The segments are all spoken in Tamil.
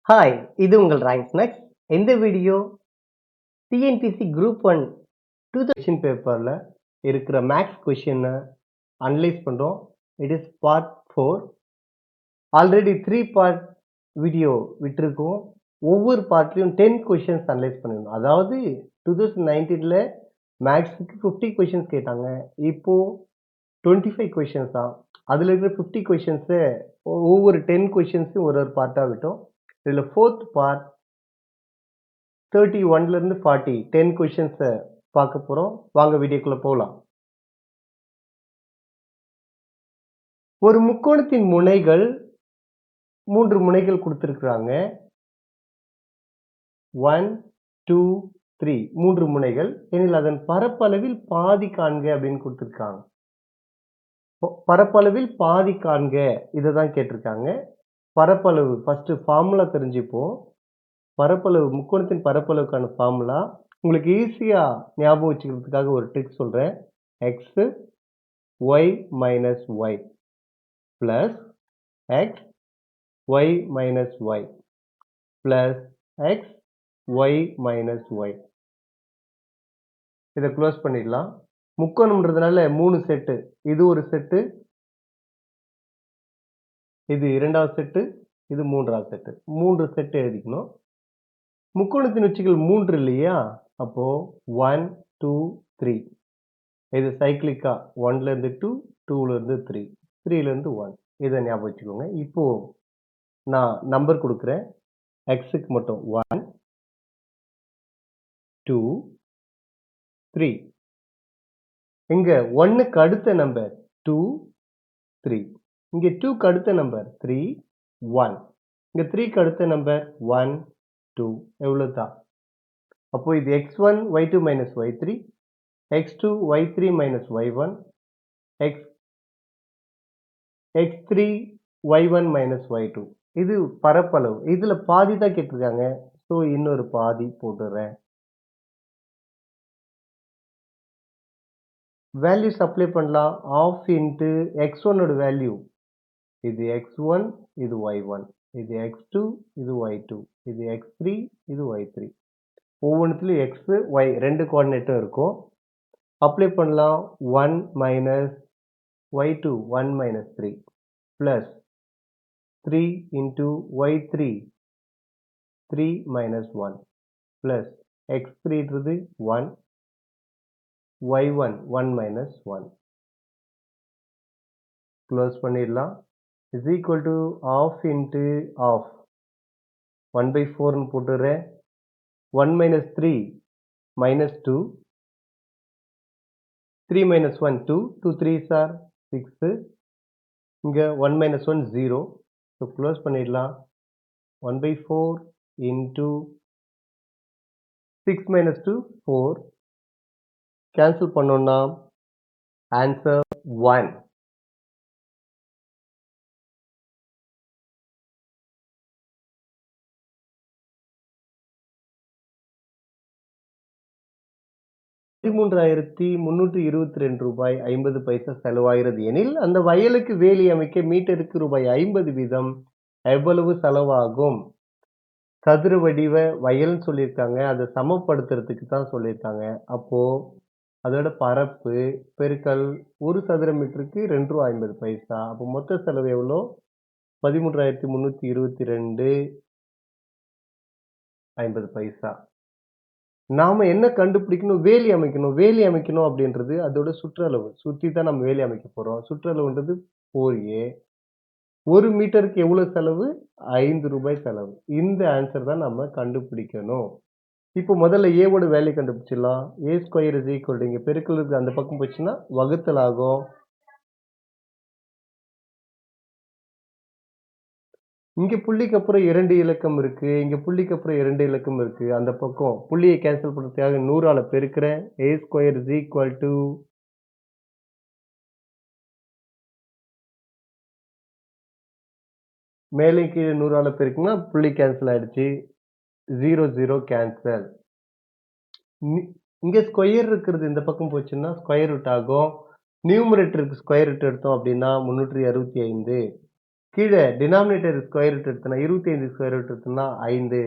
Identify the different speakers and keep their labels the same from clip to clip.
Speaker 1: ஹாய், இது உங்கள் ரேங்க் நெக்ஸ்ட். இந்த வீடியோ டிஎன்பிசி குரூப் 1 2000 பேப்பரில் இருக்கிற மேக்ஸ் கொஷினை அனலைஸ் பண்ணுறோம். It is part 4. Already 3 part video விட்டுருக்கோம். ஒவ்வொரு பார்ட்லையும் 10 கொஷின்ஸ் அனலைஸ் பண்ணியிருந்தோம். அதாவது 2019 மேக்ஸுக்கு 50 கொஷின்ஸ் கேட்டாங்க. இப்போது 25 கொஷின்ஸ் தான். அதில் இருக்கிற 50 கொஷின்ஸை ஒவ்வொரு 10 கொஷின்ஸையும் ஒரு பார்ட்டாக விட்டோம். இதில் ஃபோர்த் பார்ட் 31லேருந்து 40 10 கொஷின்ஸை பார்க்க போகிறோம். வாங்க வீடியோக்குள்ளே போகலாம். ஒரு முக்கோணத்தின் முனைகள் 3 முனைகள் கொடுத்துருக்குறாங்க. 1 2 3 3 முனைகள் எனில் அதன் பரப்பளவில் பாதி காண்க அப்படின்னு கொடுத்துருக்காங்க. பரப்பளவில் பாதி காண்க இதை தான் கேட்டிருக்காங்க. பரப்பளவு ஃபஸ்ட்டு ஃபார்முலா தெரிஞ்சுப்போம். பரப்பளவு முக்கோணத்தின் பரப்பளவுக்கான ஃபார்முலா உங்களுக்கு ஈஸியாக ஞாபகம் வச்சுக்கிறதுக்காக ஒரு ட்ரிக் சொல்கிறேன். X y minus y plus x y minus y plus x y minus y. இதை க்ளோஸ் பண்ணிடலாம். முக்கோணம்ன்றதுனால 3 செட்டு. இது ஒரு செட்டு, இது இரண்டாவது செட்டு, இது மூன்றாவது செட்டு. 3 செட்டு எழுதிக்கணும். முக்கோணத்தின் உச்சிகள் 3 இல்லையா? அப்போ 1 2 3. இது சைக்கிளிக்கா 1லேருந்து 2 2லேருந்து 3 3லேருந்து 1. இதை ஞாபகம் வச்சுக்கோங்க. இப்போ நான் நம்பர் கொடுக்குறேன். எக்ஸுக்கு மட்டும் 1 2 3. இங்க 1க்கு அடுத்த நம்பர் 2 3. இங்க 2க்கு அடுத்த நம்பர் 3 1. இங்க 3க்கு அடுத்த நம்பர் 1 2. எவ்வளவு தான்? அப்போ இது x1 y2 minus y3, x2 y3 minus y1, x3 y1 minus y2. இது பரப்பளவு. இதுல பாதி தான் கேட்டிருக்காங்க. ஸோ இன்னொரு பாதி போட்டுறேன். வேல்யூஸ் அப்ளை பண்ணலாம். ஆஃப் இன்ட்டு x1 ஓட வேல்யூ இது x1, இது y1, இது x2, இது y2, இது x3, இது y3. ஒவ்வொன்றுத்துலையும் x y 2 கோஆர்டினேட்டும் இருக்கும். அப்ளை பண்ணலாம். 1 minus y2 1 minus 3 plus 3 into y3 3 minus 1 plus x3ன்றது 1 y1 1 மைனஸ் 1. க்ளோஸ் பண்ணிடலாம். Is equal to half into half 1/4ன்னு போட்டுடுறேன். 1 minus 3 minus 2, 3 minus 1 2, 2 3s are 6. இங்கே 1 மைனஸ் 1 0. ஸோ க்ளோஸ் பண்ணிடலாம். 1/4 இன்ட்டு 6 மைனஸ் 2 4. கேன்சல் பண்ணோன்னா ஆன்சர் 1. ₹13,322.50 செலவாகிறது எனில் அந்த வயலுக்கு வேலி அமைக்க மீட்டருக்கு ₹50 வீதம் எவ்வளவு செலவாகும்? சதுர வடிவ வயல்னு சொல்லியிருக்காங்க. அதை சமப்படுத்துறதுக்கு தான் சொல்லியிருக்காங்க. அப்போ அதோட பரப்பு பெருக்கல் 1 சதுர மீட்டருக்கு ₹2.50. அப்போ மொத்த செலவு எவ்வளோ? 13,322.50. நாம என்ன கண்டுபிடிக்கணும்? வேலி அமைக்கணும். வேலி அமைக்கணும் அப்படின்றது அதோட சுற்றளவு. சுற்றி தான் நம்ம வேலி அமைக்க போகிறோம். சுற்றளவுன்றது 4a. 1 மீட்டருக்கு எவ்வளோ செலவு? ₹5 செலவு. இந்த ஆன்சர் தான் நம்ம கண்டுபிடிக்கணும். இப்போ முதல்ல ஏவோட வேல்யூ கண்டுபிடிச்சிடலாம். a square is equal to, இங்கே பெருக்கல் இருக்கு, அந்த பக்கம் போச்சுன்னா வகுத்தல் ஆகும். இங்கே புள்ளிக்கு அப்புறம் 2 இலக்கம் இருக்கு, இங்கே புள்ளிக்கு அப்புறம் 2 இலக்கம் இருக்கு. அந்த பக்கம் புள்ளியை கேன்சல் பண்ணுறதுக்காக 100ஆல் பெருக்கிறேன். a square is equal to மேலே கீழே 100ஆல் பெருக்குன்னா புள்ளி கேன்சல் ஆயிடுச்சு. 0 0 கேன்சல். இங்கே ஸ்கொயர் இருக்கிறது இந்த பக்கம் போச்சுன்னா ஸ்கொயர் ரூட் ஆகும். நியூமரேட்டருக்கு ஸ்கொயர் ரூட் எடுத்தோம் அப்படின்னா 365. கீழே டினாமினேட்டர் ஸ்கொயர் ரூட் எடுத்தனா 25 ஸ்கொயர் ரூட் எடுத்தனா 5.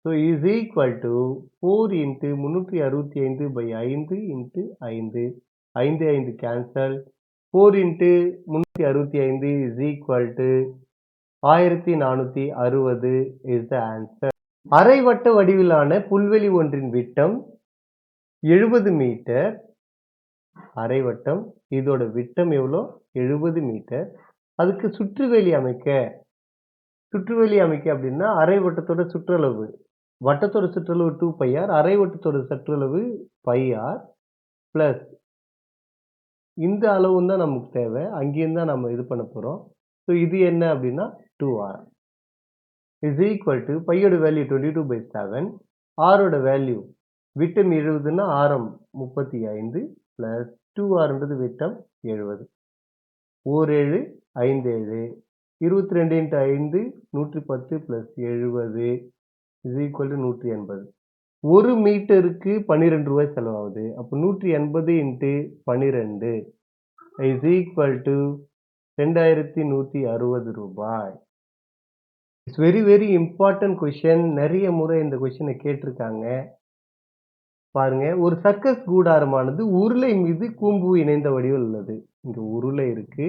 Speaker 1: So is equal to 4 into 365 by 5 into 5. 5 5 cancel. 4 into 365 is equal to 1460 is the answer. அரைவட்ட வடிவிலான புல்வெளி ஒன்றின் விட்டம் 70 மீட்டர். அரைவட்டம், இதோட விட்டம் எவ்வளோ? 70 மீட்டர். அதுக்கு சுற்றுவேலி அமைக்க அப்படின்னா அரைவட்டத்தோட சுற்றளவு, வட்டத்தோட சுற்றளவு 2πr, அரைவட்டத்தோட சுற்றளவு πr பிளஸ் இந்த அளவு தான் நமக்கு தேவை. அங்கேயும் தான் நம்ம இது பண்ண போறோம். ஸோ இது என்ன அப்படின்னா 2r இஸ் ஈக்குவல் டு பையோட வேல்யூ 22/7, ஆரோட வேல்யூ விட்டம் 70ன்னா ஆரம் 35 பிளஸ் 2rன்றது விட்டம் 70. 47 57 22 into 5 110 plus 70 is equal to 180. 1 மீட்டருக்கு 12 ரூபாய் செலவாகுது. அப்போ 180 இன்ட்டு 12 இஸ் ஈக்குவல் டு 2160 ரூபாய். It's very very important question. நிறைய முறை இந்த கொஷினை கேட்டிருக்காங்க. பாருங்க, ஒரு சர்க்கஸ் கூடாரமானது உருளை மீது கூம்பு இணைந்த வடிவில் உள்ளது. இங்க உருளை இருக்கு,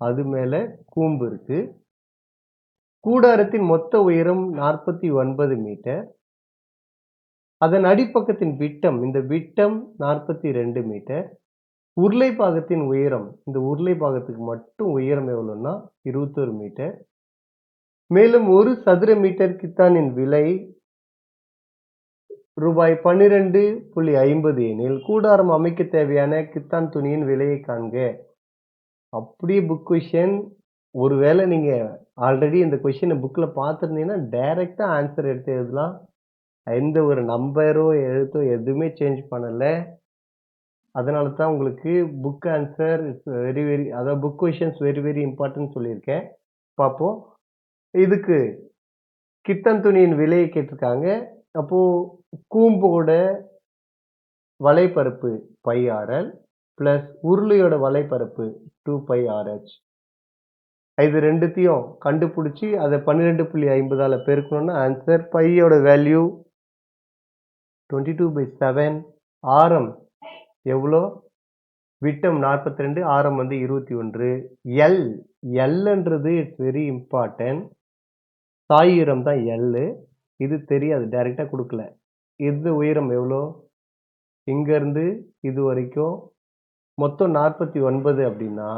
Speaker 1: அது மேல கூம்பு இருக்கு. கூடாரத்தின் மொத்த உயரம் 49 மீட்டர். அதன் அடிப்பக்கத்தின் விட்டம், இந்த விட்டம் 42 மீட்டர். உருளை பாகத்தின் உயரம், இந்த உருளை பாகத்துக்கு மட்டும் உயரம் எவ்வளோன்னா 21 மீட்டர். மேலும் ஒரு சதுர மீட்டர் கித்தானின் விலை ரூபாய் 12.50 எனில் கூடாரம் அமைக்க தேவையான கித்தான் துணியின் விலையை காண்க. அப்படியே புக் கொஷின். ஒருவேளை நீங்க ஆல்ரெடி இந்த கொஷினை புக்கில் பார்த்துருந்தீங்கன்னா டைரக்டா ஆன்சர் எடுத்து எழுதலாம். எந்த ஒரு நம்பரோ எழுத்தோ எதுவுமே சேஞ்ச் பண்ணலை. அதனால தான் உங்களுக்கு புக் ஆன்சர் வெரி வெரி, அதாவது book questions very very important சொல்லியிருக்கேன். பார்ப்போம். இதுக்கு கித்தன் துணியின் விலையை கேட்டிருக்காங்க. அப்போ கூம்போட வலைப்பரப்பு πrl பிளஸ் உருளையோட வலைப்பரப்பு 2πrh. இது ரெண்டுத்தையும் கண்டுபிடிச்சி அதை 12.50 பெருக்கணும்னா ஆன்சர். பையோட வேல்யூ 22/7. ஆரம் எவ்வளோ? விட்டம் 42, ஆரம் 21. எல், எல்ன்றது இட்ஸ் வெரி இம்பார்ட்டன்ட். சாயுரம் தான் எல். இது தெரியாது, டைரக்டா கொடுக்கல. இது உயரம் எவ்வளோ? இங்கேருந்து இது வரைக்கும் மொத்தம் 49 அப்படின்னா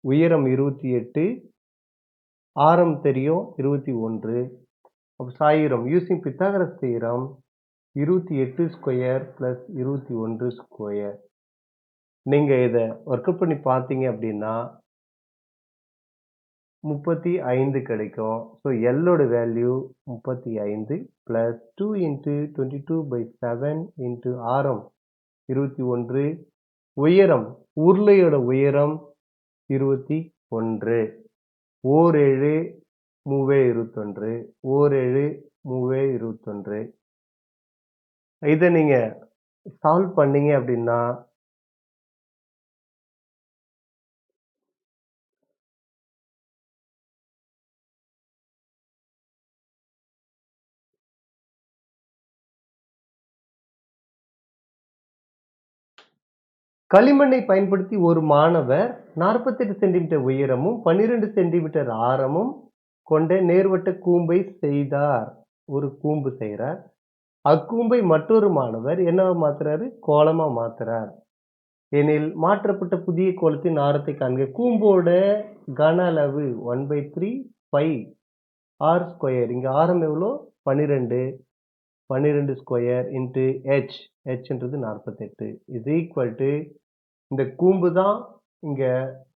Speaker 1: உயரம் 28, ஆரம் தெரியும் 21. அப்போ சாயுரம் using Pythagoras theorem 28 square plus 21 square. நீங்கள் இதை ஒர்க் அவுட் பண்ணி பார்த்தீங்க அப்படின்னா 35 கிடைக்கும். ஸோ எல்லோட வேல்யூ 35 பிளஸ் 2 இன்ட்டு 22/7 இன்ட்டு ஆரம் 21, உயரம் உருளையோட உயரம் 21. 47 3 21, 47 3 21. இதை நீங்க சால்வ் பண்ணீங்க அப்படின்னா களிமண்ணை பயன்படுத்தி ஒரு மாணவர் 48 சென்டிமீட்டர் உயரமும் 12 சென்டிமீட்டர் ஆரமும் கொண்ட நேர்வட்ட கூம்பை செய்தார். ஒரு கூம்பு செய்கிறார். அக்கூம்பை மற்றொரு மாணவர் என்னவா மாத்துறாரு? கோலமா மாத்துறார் எனில் மாற்றப்பட்ட புதிய கோலத்தின் ஆரத்தை காண்க. கூம்போட கன அளவு 1/3 பை ஆர் ஸ்கொயர். இங்க ஆரம் எவ்வளோ? 12 ஸ்கொயர் இன்ட்டு ஹெச், ஹெச்ன்றது 48 இஸ் ஈக்குவல் டு, இந்த கூம்பு தான் இங்க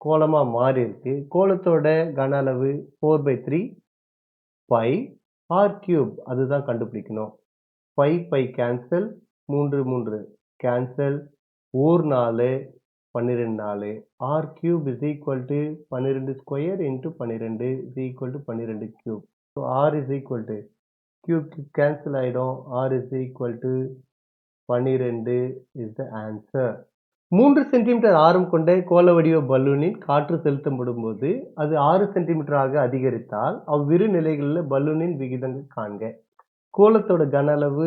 Speaker 1: கோலமா மாறி இருக்கு. கோலத்தோட கன அளவு 4/3 பை ஆர் கியூப், அதுதான் கண்டுபிடிக்கணும். Pi cancel, 3 cancel, 4 12 r cube is equal to 12 square into 12 is equal to 12 cube. So r is equal to cube cancel ஆகிடும். R is equal to 12 is the answer. 3 centimetre ஆரம் கொண்ட கோள வடிவ பலூனில் காற்று செலுத்தப்படும் போது அது 6 சென்டிமீட்டராக அதிகரித்தால் அவ்விரு நிலைகளில் பலூனின் விகிதங்கள் காண்க. கோளத்தோட கன அளவு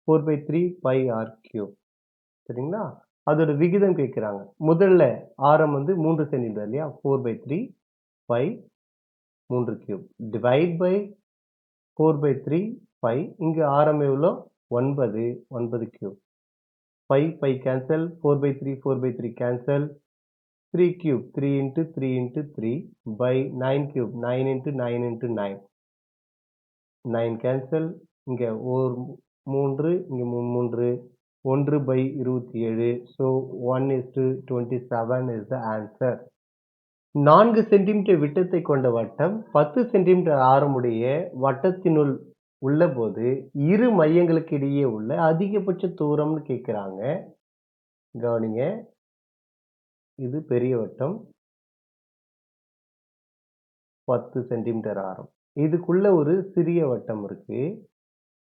Speaker 1: 4/3 பை ஆர் கியூப். சரிங்களா? அதோட விகிதம் கேட்குறாங்க. முதல்ல ஆரம் வந்து 3 சென்டிமீட்டர் இல்லையா? 4/3 pi 3 cube divide by 4/3 pi. இங்க ஆரம் எவ்வளோ? 9 cube. Pi cancel, 4/3 cancel, 3 cube 3 into 3 into 3 by 9 cube 9 into 9 into 9 9 cancel, இங்க ஒரு 3 இங்க 3 1/27. So 1:27 is the answer. 4 centimetre விட்டத்தை கொண்ட வட்டம் 10 சென்டிமீட்டர் ஆரமுடைய வட்டத்தினுள் உள்ளபோது இரு மையங்களுக்கு இடையே உள்ள அதிகபட்ச தூரம்னு கேட்குறாங்க. கவனிங்க, இது பெரிய வட்டம் 10 சென்டிமீட்டர் ஆரம். இதுக்குள்ள ஒரு சிறிய வட்டம் இருக்கு.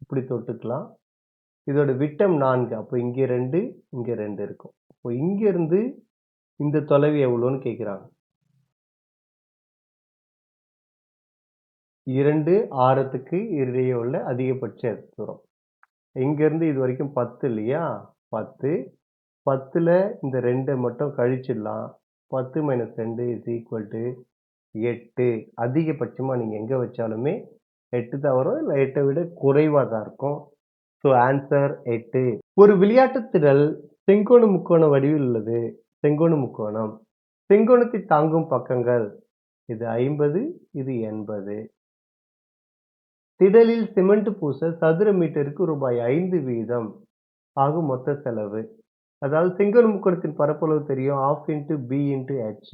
Speaker 1: இப்படி தொட்டுக்கலாம். இதோட விட்டம் 4. அப்போ இங்க 2 இங்க 2 இருக்கும். இப்போ இங்க இருந்து இந்த தொலைவு எவ்வளோன்னு கேட்குறாங்க. 2 ஆரத்துக்கு இடையே உள்ள அதிகபட்ச தூரம். இங்கேருந்து இது வரைக்கும் 10 இல்லையா? 10. 10ல் இந்த 2 மட்டும் கழிச்சிடலாம். 10 - 2 = 8. அதிகபட்சமாக நீங்கள் எங்கே வச்சாலுமே 8 தான் வரும். இல்லை 8ஐ விட குறைவாக தான் இருக்கும். So answer 8. ஒரு விளையாட்டு திடல் செங்கோண முக்கோண வடிவில் உள்ளது. செங்கோண முக்கோணம். செங்கோணத்தை தாங்கும் பக்கங்கள் இது 50, இது 80. திடலில் சிமெண்ட் பூச சதுர மீட்டருக்கு ரூபாய் 5 வீதம் ஆகும் மொத்த செலவு. அதாவது செங்கோண முக்கோணத்தின் பரப்பளவு தெரியும், ½ into b into h.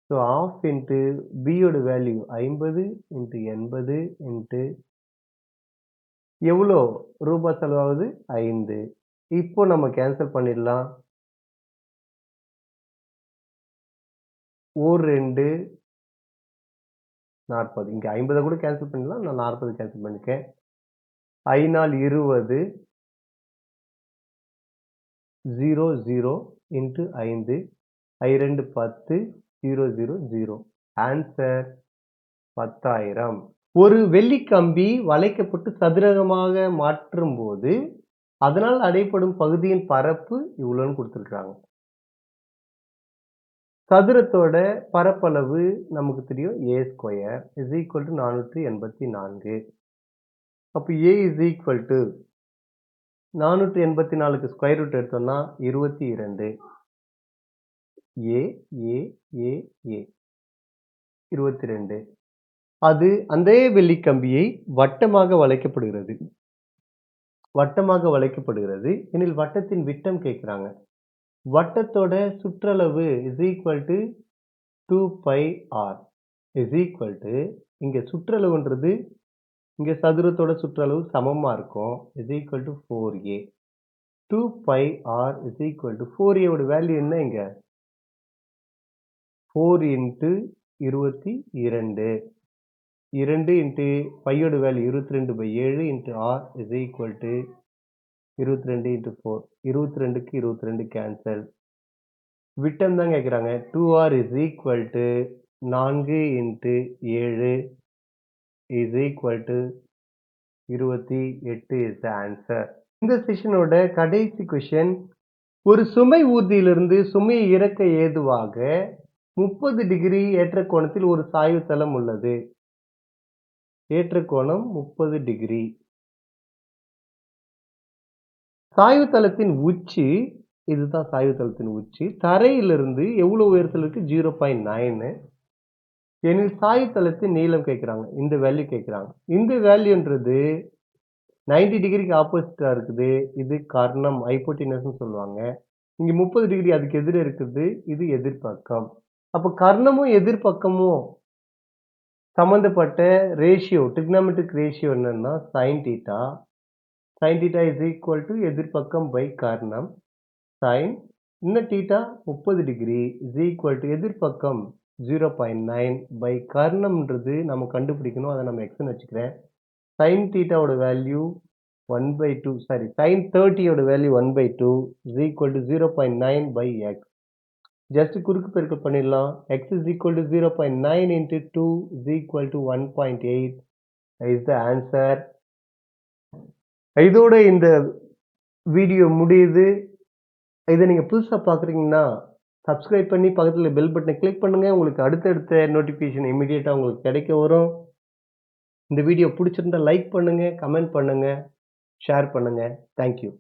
Speaker 1: So ½ into b யோட வேல்யூ 50 into 80 into எவ்வளோ ரூபாய் செலவாகுது? 5. இப்போ நம்ம கேன்சல் பண்ணிடலாம். 2 40. இங்கே 50 கூட கேன்சல் பண்ணிடலாம். நான் 40 கேன்சல் பண்ணிக்கேன். 5 × 20 0 0 into 5. 2 10 0 0 0. ஆன்சர் 10,000. ஒரு வெள்ளி கம்பி வளைக்கப்பட்டு சதுரகமாக மாற்றும் போது அதனால் அடைப்படும் பகுதியின் பரப்பு இவ்வளோன்னு கொடுத்துருக்காங்க. சதுரத்தோட பரப்பளவு நமக்கு தெரியும் a² = 484. அப்போ a = 484க்கு ஸ்கொயர் ரூட் எடுத்தோம்னா 22. a 22. அது அந்த வெள்ளி கம்பியை வட்டமாக வளைக்கப்படுகிறது. வட்டமாக வளைக்கப்படுகிறது எனில் வட்டத்தின் விட்டம் கேட்குறாங்க. வட்டத்தோட சுற்றளவு = 2πr இங்க சுற்றளவுன்றது இங்க சதுரத்தோட சுற்றளவு சமமா இருக்கும் = 4a. 2πr = 4a ஓட வேல்யூ என்ன? இங்க 4 × 22. 2 into பையோட வேல்யூ 22/7 into r = 22 into 4. 22க்கு 22 கேன்சல். விட்டம் தான் கேட்குறாங்க. 2r = 4 into 7 = 28 is the answer. இந்த செஷனோட கடைசி கொஷின். ஒரு சுமை ஊர்தியிலிருந்து சுமையை இறக்க ஏதுவாக 30 டிகிரி ஏற்ற கோணத்தில் ஒரு சாய்வு தளம் உள்ளது. ஏற்ற கோணம் 30 டிகிரி. சாய்வு தளத்தின் உச்சி, இதுதான் சாய்வு தளத்தின் உச்சி, தரையிலிருந்து எவ்வளவு உயரத்தில் இருக்கு? 0.9. எனில் சாய்வு தளத்தின் நீளம் கேட்குறாங்க. இந்த வேல்யூ கேட்குறாங்க. இந்த வேல்யூன்றது 90 டிகிரிக்கு ஆப்போசிட்டா இருக்குது. இது கர்ணம், ஹைப்போட்டினஸ்ன்னு சொல்லுவாங்க. இங்க 30 டிகிரி அதுக்கு எதிரே இருக்குது. இது எதிர்பக்கம். அப்போ கர்ணமும் எதிர்பக்கமும் சம்பந்தப்பட்ட ரேஷியோ, ட்ரிக்னாமெட்ரிக் ரேஷியோ என்னன்னா sin θ. sin θ = எதிர்பக்கம் பை கர்ணம். sin இன்ன θ 30 டிகிரி = எதிர்பக்கம் 0.9 பை கர்ணம்ன்றது நம்ம கண்டுபிடிக்கணும். அதை நம்ம எக்ஸ்ன்னு வச்சுக்கிறேன். sin θ ஓட வேல்யூ 1/2 சாரி sin 30 ஓட value 1/2 is equal to 0.9 by x. Just குறுக்கு பெருக்கல் பண்ணிடலாம். x is equal to 0.9 into 2 is equal to 1.8 is the answer. இதோட இந்த வீடியோ முடியுது. இதை நீங்கள் புதுசாக பார்க்குறீங்கன்னா சப்ஸ்கிரைப் பண்ணி பக்கத்தில் பெல் பட்டனை கிளிக் பண்ணுங்கள். உங்களுக்கு அடுத்தடுத்த நோட்டிஃபிகேஷன் இமீடியட்டாக உங்களுக்கு கிடைக்க வரும். இந்த வீடியோ பிடிச்சிருந்தா லைக் பண்ணுங்கள், கமெண்ட் பண்ணுங்கள், ஷேர் பண்ணுங்கள். தேங்க்யூ.